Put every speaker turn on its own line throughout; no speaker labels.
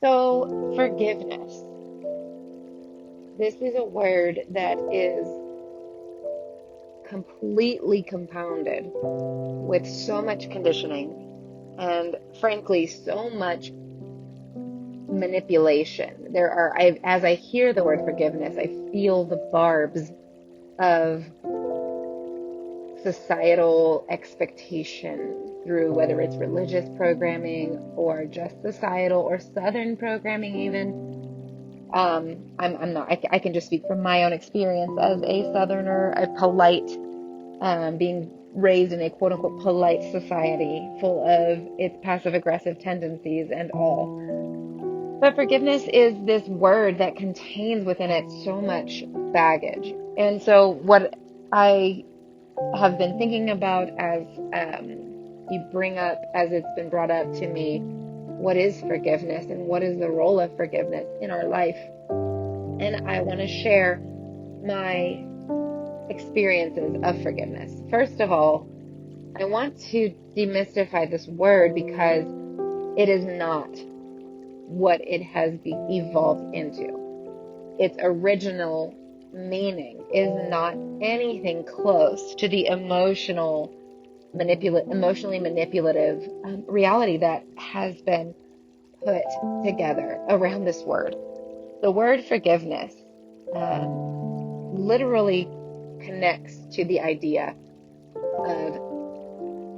So, forgiveness. This is a word that is completely compounded with so much conditioning and, frankly, so much manipulation. As I hear the word forgiveness, I feel the barbs of societal expectation through whether it's religious programming or just societal or Southern programming even. I'm not, I can just speak from my own experience as a Southerner, a polite, being raised in a quote unquote polite society full of its passive aggressive tendencies and all. But forgiveness is this word that contains within it so much baggage. And so, what I have been thinking about as you bring up, as it's been brought up to me, what is forgiveness and what is the role of forgiveness in our life? And I want to share my experiences of forgiveness. First of all, I want to demystify this word because it is not what it has evolved into. Its original meaning is not anything close to the emotionally manipulative reality that has been put together around this word. The word forgiveness literally connects to the idea of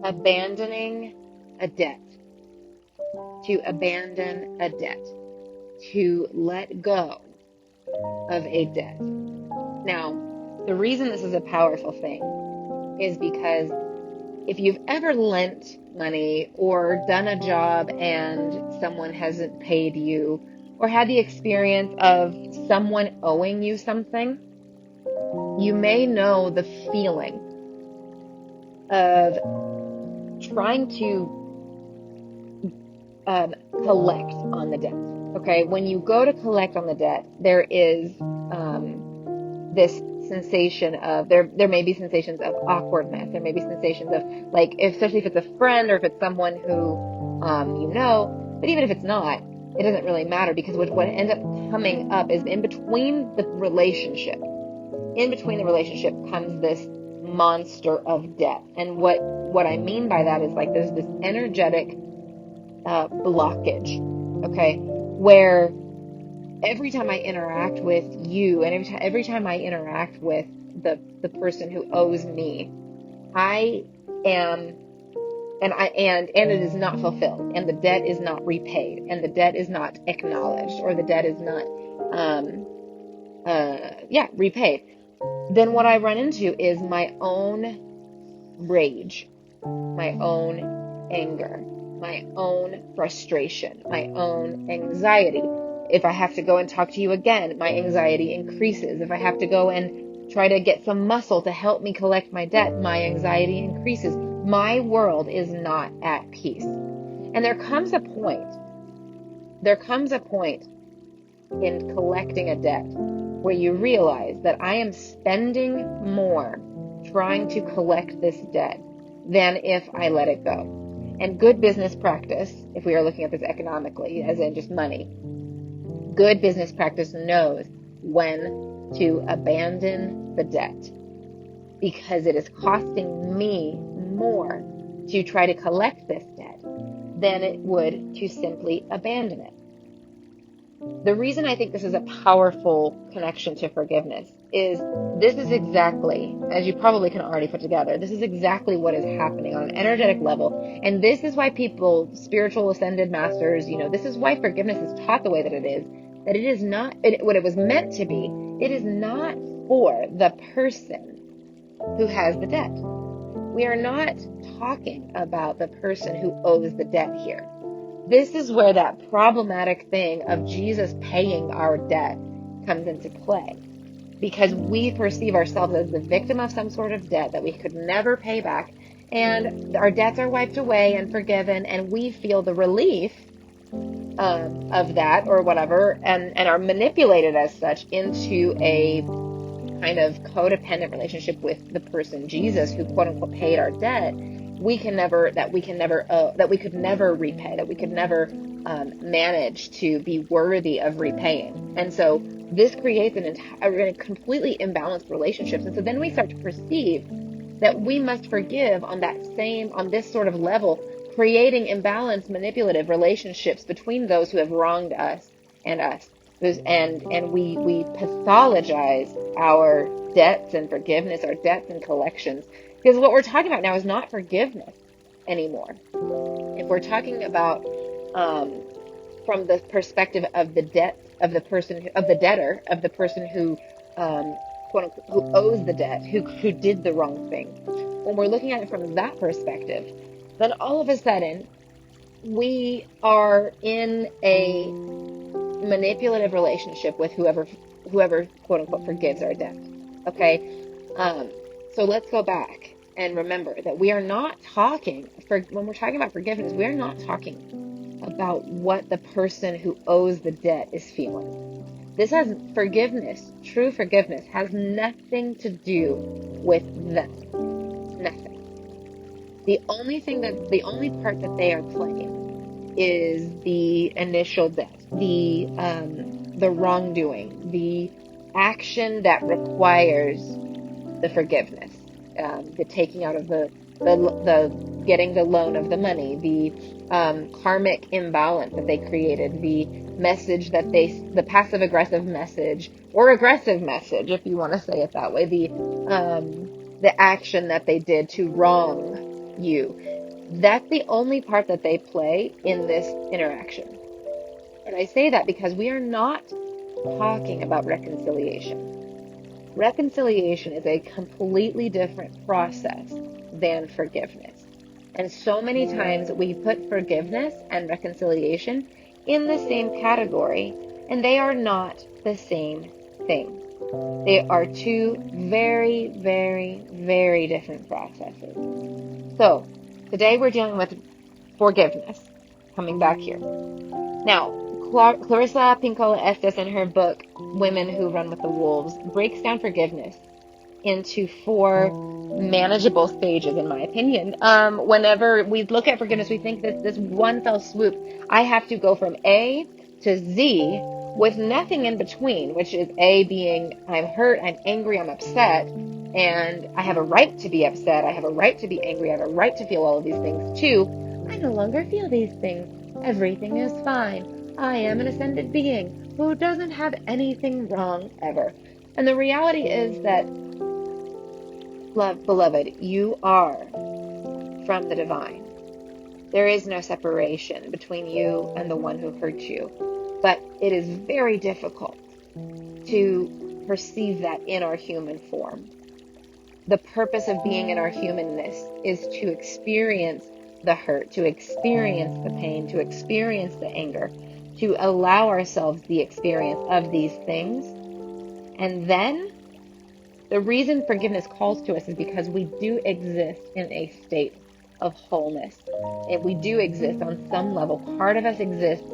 abandoning a debt, to abandon a debt, to let go of a debt. Now, the reason this is a powerful thing is because if you've ever lent money or done a job and someone hasn't paid you, or had the experience of someone owing you something, you may know the feeling of trying to collect on the debt. Okay, when you go to collect on the debt, there is this sensation of there may be sensations of awkwardness. There may be sensations of, like, especially if it's a friend or if it's someone who you know. But even if it's not, it doesn't really matter, because what ends up coming up is in between the relationship. In between the relationship comes this monster of debt. And what I mean by that is, like, there's this energetic blockage, okay, where every time I interact with you and every time I interact with the person who owes me, I am and it is not fulfilled, and the debt is not repaid, and the debt is not acknowledged, or the debt is not repaid, then what I run into is my own rage, my own anger, my own frustration, my own anxiety. If I have to go and talk to you again, my anxiety increases. If I have to go and try to get some muscle to help me collect my debt, my anxiety increases. My world is not at peace. And there comes a point in collecting a debt where you realize that I am spending more trying to collect this debt than if I let it go. And good business practice, if we are looking at this economically, as in just money, good business practice knows when to abandon the debt, because it is costing me more to try to collect this debt than it would to simply abandon it. The reason I think this is a powerful connection to forgiveness is this is exactly, as you probably can already put together, this is exactly what is happening on an energetic level. And this is why people, spiritual ascended masters, this is why forgiveness is taught the way that it is. That it is not what it was meant to be. It is not for the person who has the debt. We are not talking about the person who owes the debt here. This is where that problematic thing of Jesus paying our debt comes into play, because we perceive ourselves as the victim of some sort of debt that we could never pay back, and our debts are wiped away and forgiven, and we feel the relief of that or whatever, and are manipulated as such into a kind of codependent relationship with the person Jesus, who quote unquote paid our debt. That we could never repay, that we could never manage to be worthy of repaying. And so this creates a completely imbalanced relationships. And so then we start to perceive that we must forgive on this sort of level, creating imbalanced, manipulative relationships between those who have wronged us and us. And we pathologize our debts and forgiveness, our debts and collections. Because what we're talking about now is not forgiveness anymore. If we're talking about from the perspective of the debt of the person, of the debtor, of the person who quote unquote, who owes the debt, who did the wrong thing. When we're looking at it from that perspective, then all of a sudden we are in a manipulative relationship with whoever quote unquote forgives our debt. Okay, so let's go back and remember that we are not talking when we're talking about forgiveness. We are not talking about what the person who owes the debt is feeling. This has forgiveness, true forgiveness, has nothing to do with them. Nothing. The only part that they are playing is the initial debt, the wrongdoing, the action that requires the forgiveness, the taking out of the getting the loan of the money, the karmic imbalance that they created, the message that the passive aggressive message or aggressive message, if you want to say it that way, the action that they did to wrong you. That's the only part that they play in this interaction. And I say that because we are not talking about reconciliation. Reconciliation is a completely different process than forgiveness. And so many times we put forgiveness and reconciliation in the same category, and they are not the same thing. They are two very, very, very different processes. So, today we're dealing with forgiveness. Coming back here. Now, Clarissa Pinkola Estes, in her book, Women Who Run with the Wolves, breaks down forgiveness into 4 manageable stages, in my opinion. Whenever we look at forgiveness, we think that this one fell swoop, I have to go from A to Z with nothing in between, which is A being I'm hurt, I'm angry, I'm upset, and I have a right to be upset, I have a right to be angry, I have a right to feel all of these things too. I no longer feel these things. Everything is fine. I am an ascended being who doesn't have anything wrong ever. And the reality is that, beloved, you are from the divine. There is no separation between you and the one who hurt you. But it is very difficult to perceive that in our human form. The purpose of being in our humanness is to experience the hurt, to experience the pain, to experience the anger, to allow ourselves the experience of these things. And then the reason forgiveness calls to us is because we do exist in a state of wholeness. If we do exist on some level, part of us exists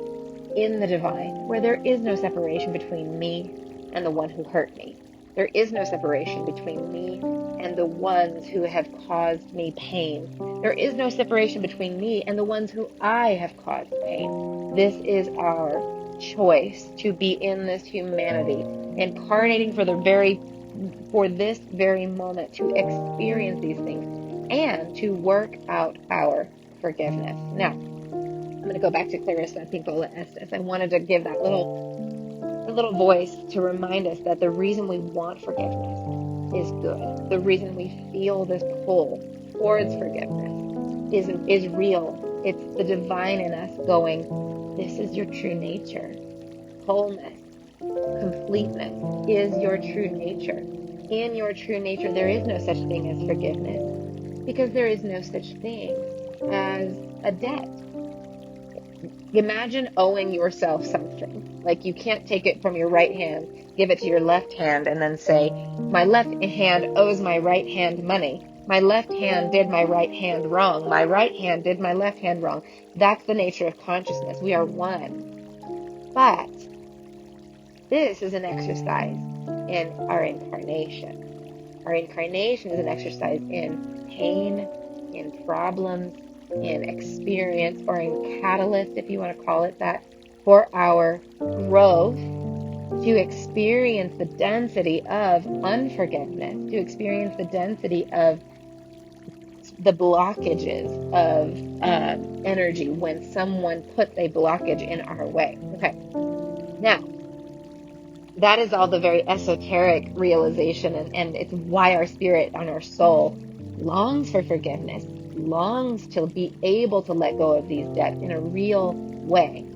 in the divine, where there is no separation between me and the one who hurt me. There is no separation between me and the ones who have caused me pain. There is no separation between me and the ones who I have caused pain. This is our choice to be in this humanity, incarnating for this very moment, to experience these things and to work out our forgiveness. Now, I'm going to go back to Clarissa Pinkola Estes. I wanted to give that little voice to remind us that the reason we want forgiveness is good. The reason we feel this pull towards forgiveness is real. It's the divine in us going, this is your true nature. Wholeness, completeness is your true nature. In your true nature, there is no such thing as forgiveness, because there is no such thing as a debt. Imagine owing yourself something. Like, you can't take it from your right hand, give it to your left hand, and then say, my left hand owes my right hand money. My left hand did my right hand wrong. My right hand did my left hand wrong. That's the nature of consciousness. We are one. But this is an exercise in our incarnation. Our incarnation is an exercise in pain, in problems, in experience, or in catalyst, if you want to call it that, for our growth, to experience the density of unforgiveness, to experience the density of the blockages of energy when someone puts a blockage in our way. Okay. Now, that is all the very esoteric realization, and it's why our spirit and our soul longs for forgiveness, longs to be able to let go of these debts in a real way.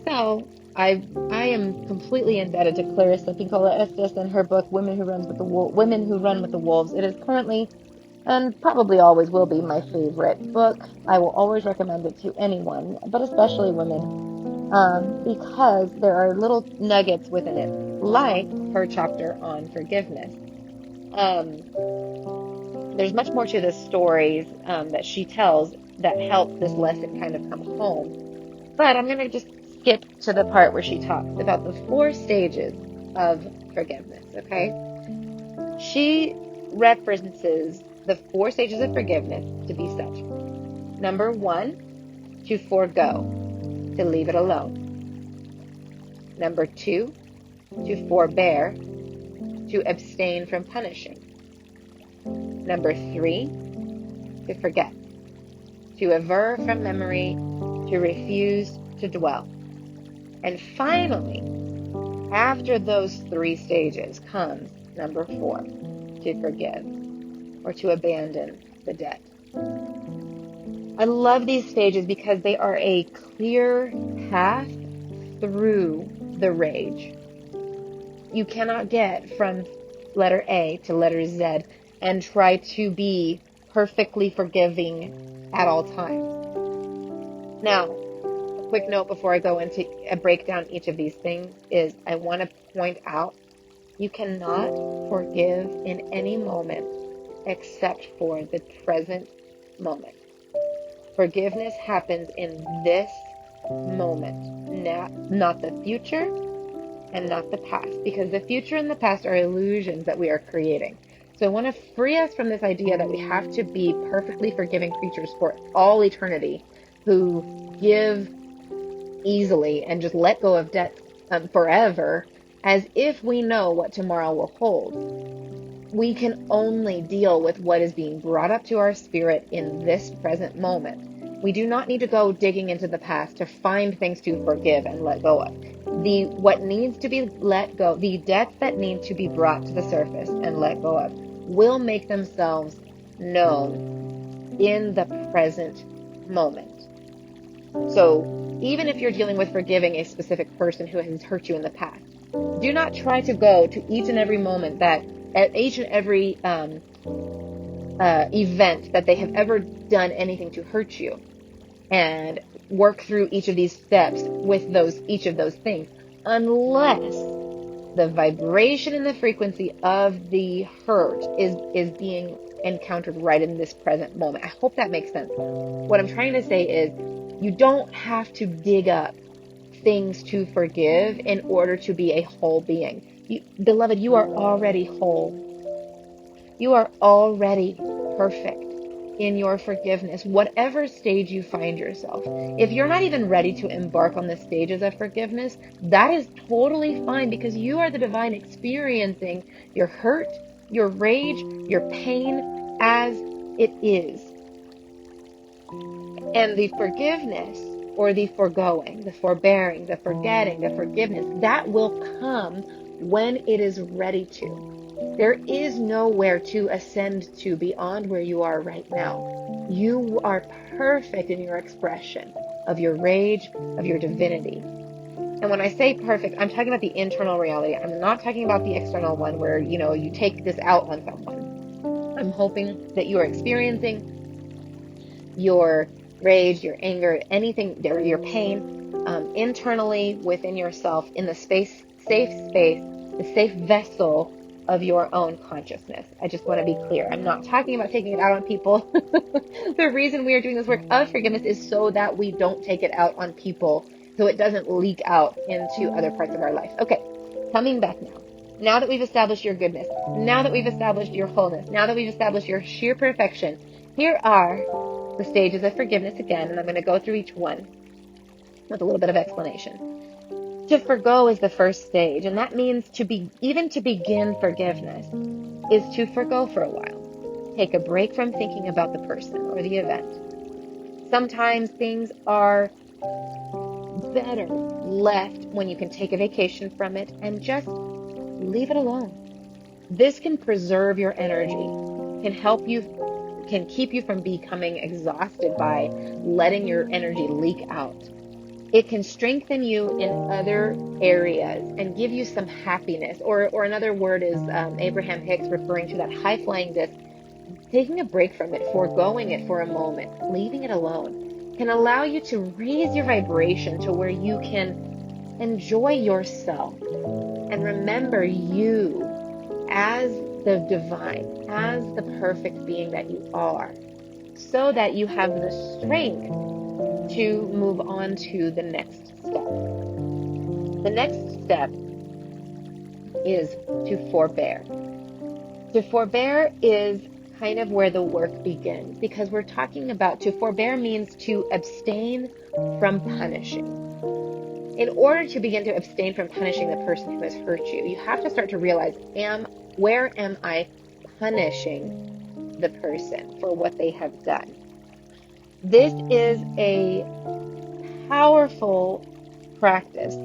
So I am completely indebted to Clarissa Pinkola Estes and her book Women Who Run with the Wolves. It is currently, and probably always will be, my favorite book. I will always recommend it to anyone, but especially women, because there are little nuggets within it, like her chapter on forgiveness. There's much more to the stories that she tells that help this lesson kind of come home. But I'm going to just skip to the part where she talks about the 4 stages of forgiveness, okay? She references the 4 stages of forgiveness to be such. Number 1, to forego, to leave it alone. Number 2, to forbear, to abstain from punishing. Number 3, to forget, to aver from memory, to refuse to dwell. And finally, after those 3 stages comes number 4, to forgive, or to abandon the debt. I love these stages because they are a clear path through the rage. You cannot get from letter A to letter Z and try to be perfectly forgiving at all times. Now, a quick note before I go into a breakdown each of these things is I want to point out you cannot forgive in any moment except for the present moment. Forgiveness happens in this moment, not the future and not the past, because the future and the past are illusions that we are creating. So I want to free us from this idea that we have to be perfectly forgiving creatures for all eternity who give easily and just let go of debt forever, as if we know what tomorrow will hold. We can only deal with what is being brought up to our spirit in this present moment. We do not need to go digging into the past to find things to forgive and let go of. What needs to be let go, the debts that need to be brought to the surface and let go of, will make themselves known in the present moment. So even if you're dealing with forgiving a specific person who has hurt you in the past, do not try to go to each and every moment that, at each and every event that they have ever done anything to hurt you, and work through each of these steps with each of those things, unless the vibration and the frequency of the hurt is being encountered right in this present moment. I hope that makes sense. What I'm trying to say is you don't have to dig up things to forgive in order to be a whole being. Beloved, you are already whole. You are already perfect in your forgiveness, whatever stage you find yourself. If you're not even ready to embark on the stages of forgiveness, that is totally fine, because you are the divine experiencing your hurt, your rage, your pain as it is. And the forgiveness, or the foregoing, the forbearing, the forgetting, the forgiveness, that will come when it is ready to. There is nowhere to ascend to beyond where you are right now. You are perfect in your expression of your rage, of your divinity. And when I say perfect, I'm talking about the internal reality. I'm not talking about the external one where, you take this out on someone. I'm hoping that you are experiencing your rage, your anger, anything, your pain, internally within yourself, in the safe space, the safe vessel of your own consciousness. I just want to be clear. I'm not talking about taking it out on people. The reason we are doing this work of forgiveness is so that we don't take it out on people, so it doesn't leak out into other parts of our life. Okay, coming back now. Now that we've established your goodness, now that we've established your wholeness, now that we've established your sheer perfection, here are the stages of forgiveness again, and I'm going to go through each one with a little bit of explanation. To forgo is the first stage, and that means to begin forgiveness is to forgo for a while. Take a break from thinking about the person or the event. Sometimes things are better left when you can take a vacation from it and just leave it alone. This can preserve your energy, can keep you from becoming exhausted by letting your energy leak out. It can strengthen you in other areas and give you some happiness. Or another word is Abraham Hicks referring to that high-flying disc. Taking a break from it, foregoing it for a moment, leaving it alone, can allow you to raise your vibration to where you can enjoy yourself and remember you as the divine, as the perfect being that you are, so that you have the strength to move on to the next step. The next step is to forbear. To forbear is kind of where the work begins, because we're talking about, to forbear means to abstain from punishing. In order to begin to abstain from punishing the person who has hurt you, you have to start to realize, where am I punishing the person for what they have done? This is a powerful practice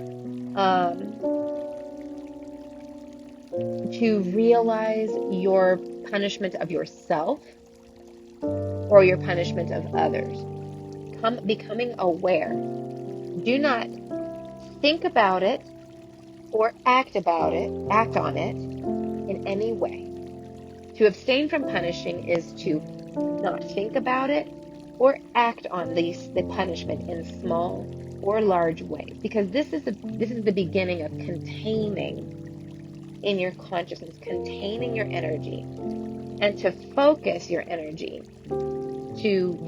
to realize your punishment of yourself or your punishment of others. Becoming aware. Do not think about it or act on it in any way. To abstain from punishing is to not think about it or act on the punishment in small or large ways, because this is the beginning of containing in your consciousness, containing your energy, and to focus your energy to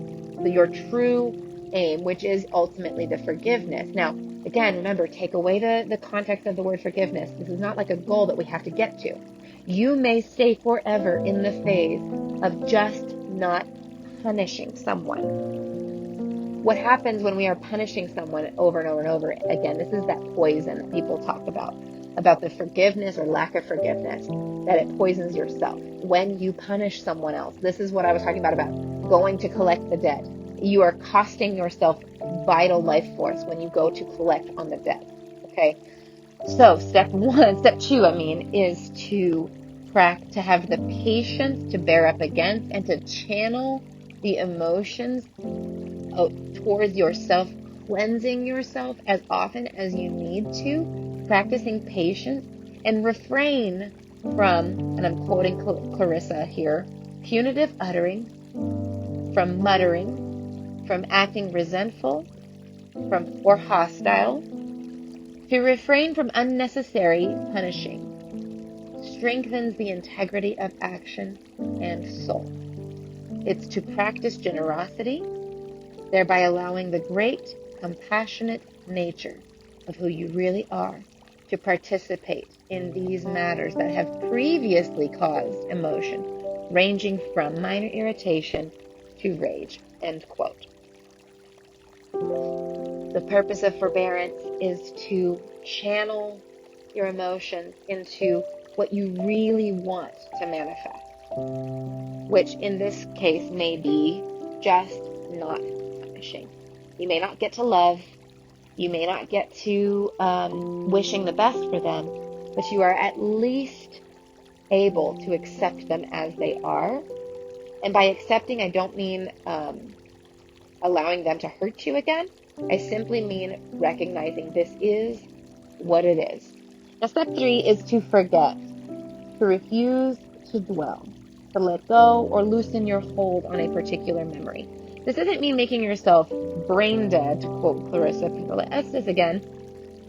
your true aim, which is ultimately the forgiveness. Now, again, remember, take away the context of the word forgiveness. This is not like a goal that we have to get to. You may stay forever in the phase of just not punishing someone. What happens when we are punishing someone over and over and over again? This is that poison that people talk about the forgiveness or lack of forgiveness, that it poisons yourself when you punish someone else. This is what I was talking about going to collect the debt. You are costing yourself vital life force when you go to collect on the debt. Okay? So step two, is to have the patience to bear up against and to channel the emotions towards yourself, cleansing yourself as often as you need to, practicing patience, and refrain from, and I'm quoting Clarissa here, punitive uttering, from muttering, from acting resentful, or hostile, to refrain from unnecessary punishing. Strengthens the integrity of action and soul. It's to practice generosity, thereby allowing the great, compassionate nature of who you really are to participate in these matters that have previously caused emotion, ranging from minor irritation to rage. End quote. The purpose of forbearance is to channel your emotions into what you really want to manifest, which in this case may be just not punishing. You may not get to love, you may not get to wishing the best for them, but you are at least able to accept them as they are. And by accepting, I don't mean allowing them to hurt you again. I simply mean recognizing this is what it is. Now, step 3 is to forget, to refuse to dwell, to let go or loosen your hold on a particular memory. This doesn't mean making yourself brain dead, to quote Clarissa Pinkola Estes again.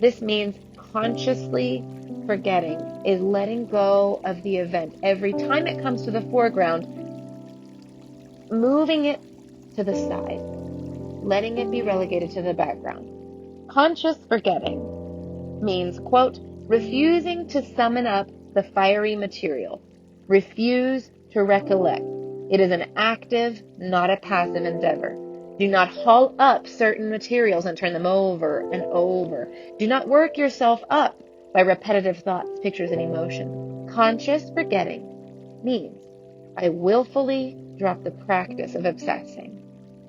This means consciously forgetting, is letting go of the event. Every time it comes to the foreground, moving it to the side, letting it be relegated to the background. Conscious forgetting means, quote, refusing to summon up the fiery material, refuse to recollect, It is an active, not a passive endeavor. Do not haul up certain materials and turn them over and over. Do not work yourself up by repetitive thoughts, pictures, and emotions. Conscious forgetting means I willfully drop the practice of obsessing,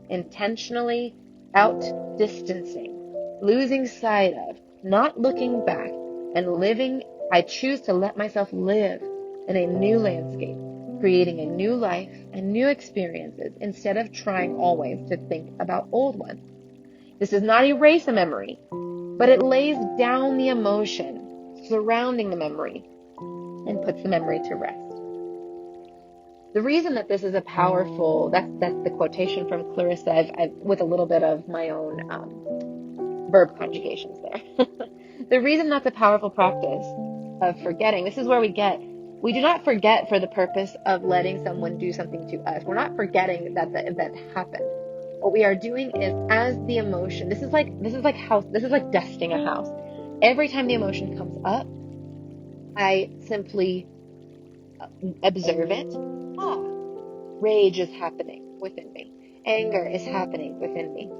intentionally out-distancing, losing sight of, not looking back, and living. I choose to let myself live in a new landscape, creating a new life and new experiences instead of trying always to think about old ones. This does not erase a memory, but it lays down the emotion surrounding the memory and puts the memory to rest. The reason that this is a powerful, that's the quotation from Clarissa, I've with a little bit of my own verb conjugations there. The reason that's a powerful practice of forgetting, this is where we do not forget for the purpose of letting someone do something to us. We're not forgetting that the event happened. What we are doing is, as the emotion, this is like dusting a house. Every time the emotion comes up, I simply observe it. Rage is happening within me. Anger is happening within me.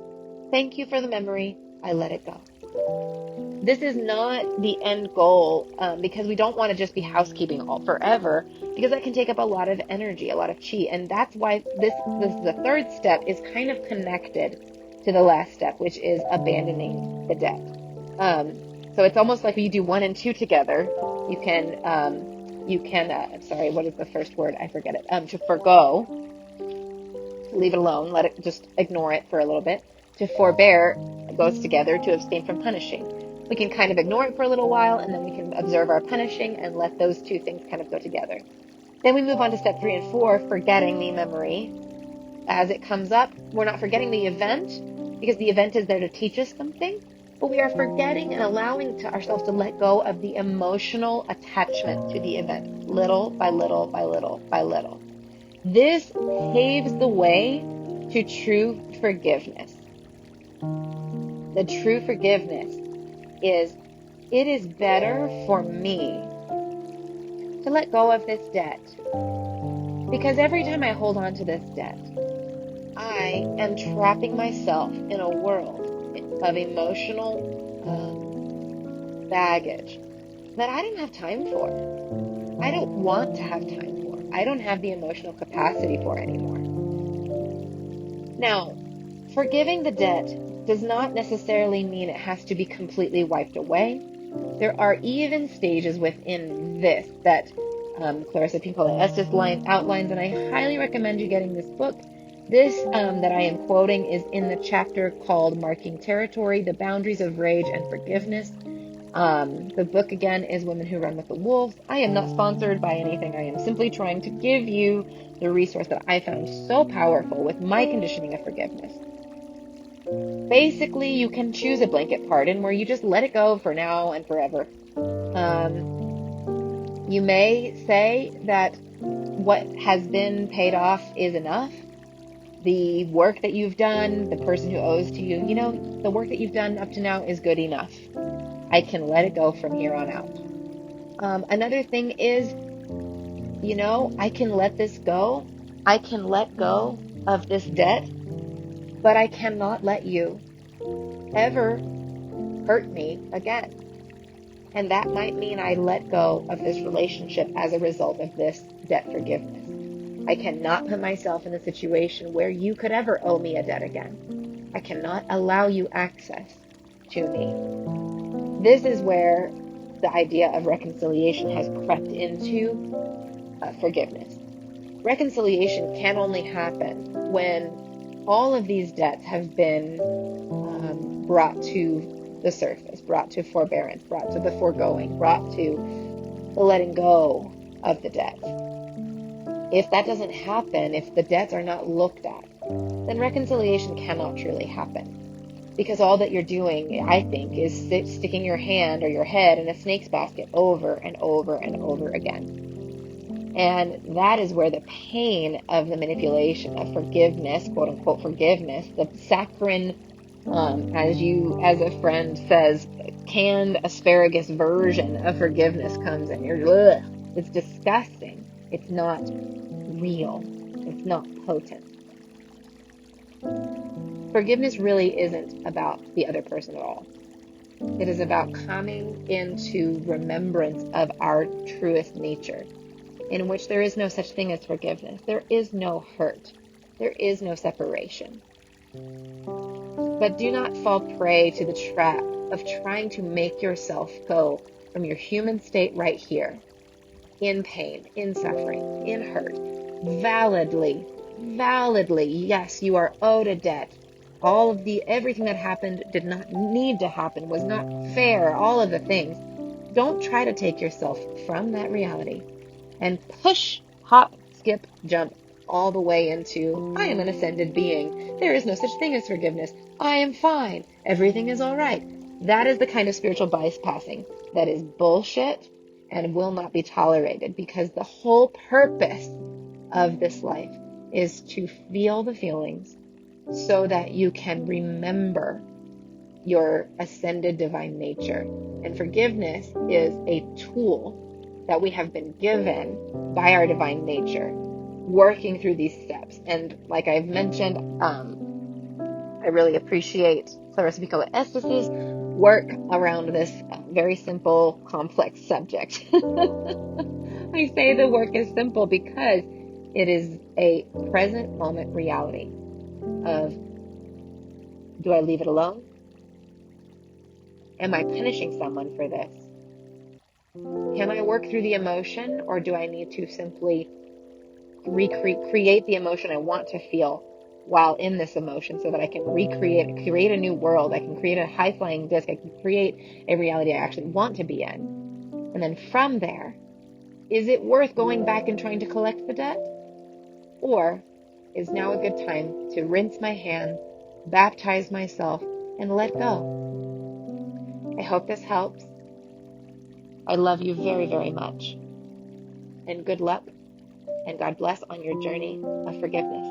Thank you for the memory. I let it go. This is not the end goal, because we don't want to just be housekeeping all forever, because that can take up a lot of energy, a lot of chi. And that's why this the third step is kind of connected to the last step, which is abandoning the debt. So it's almost like when you do 1 and 2 together, you can, I'm sorry, what is the first word? I forget it. To forgo, leave it alone, just ignore it for a little bit. To forbear goes together to abstain from punishing. We can kind of ignore it for a little while, and then we can observe our punishing and let those two things kind of go together. Then we move on to step 3 and 4, forgetting the memory. As it comes up, we're not forgetting the event, because the event is there to teach us something, but we are forgetting and allowing ourselves to let go of the emotional attachment to the event, little by little by little by little. This paves the way to true forgiveness. The true forgiveness is, it is better for me to let go of this debt, because every time I hold on to this debt, I am trapping myself in a world of emotional baggage that I don't have time for. I don't want to have time for. I don't have the emotional capacity for anymore. Now, forgiving the debt does not necessarily mean it has to be completely wiped away. There are even stages within this that Clarissa Pinkola Estes outlines, and I highly recommend you getting this book. This that I am quoting is in the chapter called Marking Territory, The Boundaries of Rage and Forgiveness. The book, again, is Women Who Run with the Wolves. I am not sponsored by anything. I am simply trying to give you the resource that I found so powerful with my conditioning of forgiveness. Basically, you can choose a blanket pardon where you just let it go for now and forever. You may say that what has been paid off is enough. The work that you've done, the person who owes to you, the work that you've done up to now is good enough. I can let it go from here on out. Another thing is, I can let this go. I can let go of this debt, but I cannot let you ever hurt me again. And that might mean I let go of this relationship as a result of this debt forgiveness. I cannot put myself in a situation where you could ever owe me a debt again. I cannot allow you access to me. This is where the idea of reconciliation has crept into forgiveness. Reconciliation can only happen when all of these debts have been brought to the surface, brought to forbearance, brought to the foregoing, brought to the letting go of the debt. If that doesn't happen, if the debts are not looked at, then reconciliation cannot truly happen. Because all that you're doing, I think, is sticking your hand or your head in a snake's basket over and over and over again. And that is where the pain of the manipulation of forgiveness, quote unquote forgiveness, the saccharine, as a friend says, canned asparagus version of forgiveness comes in. It's disgusting. It's not real. It's not potent. Forgiveness really isn't about the other person at all. It is about coming into remembrance of our truest nature, in which there is no such thing as forgiveness. There is no hurt. There is no separation. But do not fall prey to the trap of trying to make yourself go from your human state right here, in pain, in suffering, in hurt, validly, yes, you are owed a debt. Everything that happened did not need to happen, was not fair, all of the things. Don't try to take yourself from that reality and push, hop, skip, jump all the way into, I am an ascended being. There is no such thing as forgiveness. I am fine. Everything is all right. That is the kind of spiritual bypassing that is bullshit and will not be tolerated, because the whole purpose of this life is to feel the feelings so that you can remember your ascended divine nature. And forgiveness is a tool that we have been given by our divine nature, working through these steps. And like I've mentioned, I really appreciate Clarissa Pico Estes's work around this very simple, complex subject. I say the work is simple because it is a present moment reality of, do I leave it alone? Am I punishing someone for this? Can I work through the emotion, or do I need to simply create the emotion I want to feel while in this emotion, so that I can create a new world? I can create a high-flying disc. I can create a reality I actually want to be in. And then from there, is it worth going back and trying to collect the debt? Or is now a good time to rinse my hands, baptize myself, and let go? I hope this helps. I love you very, very much. And good luck, and God bless on your journey of forgiveness.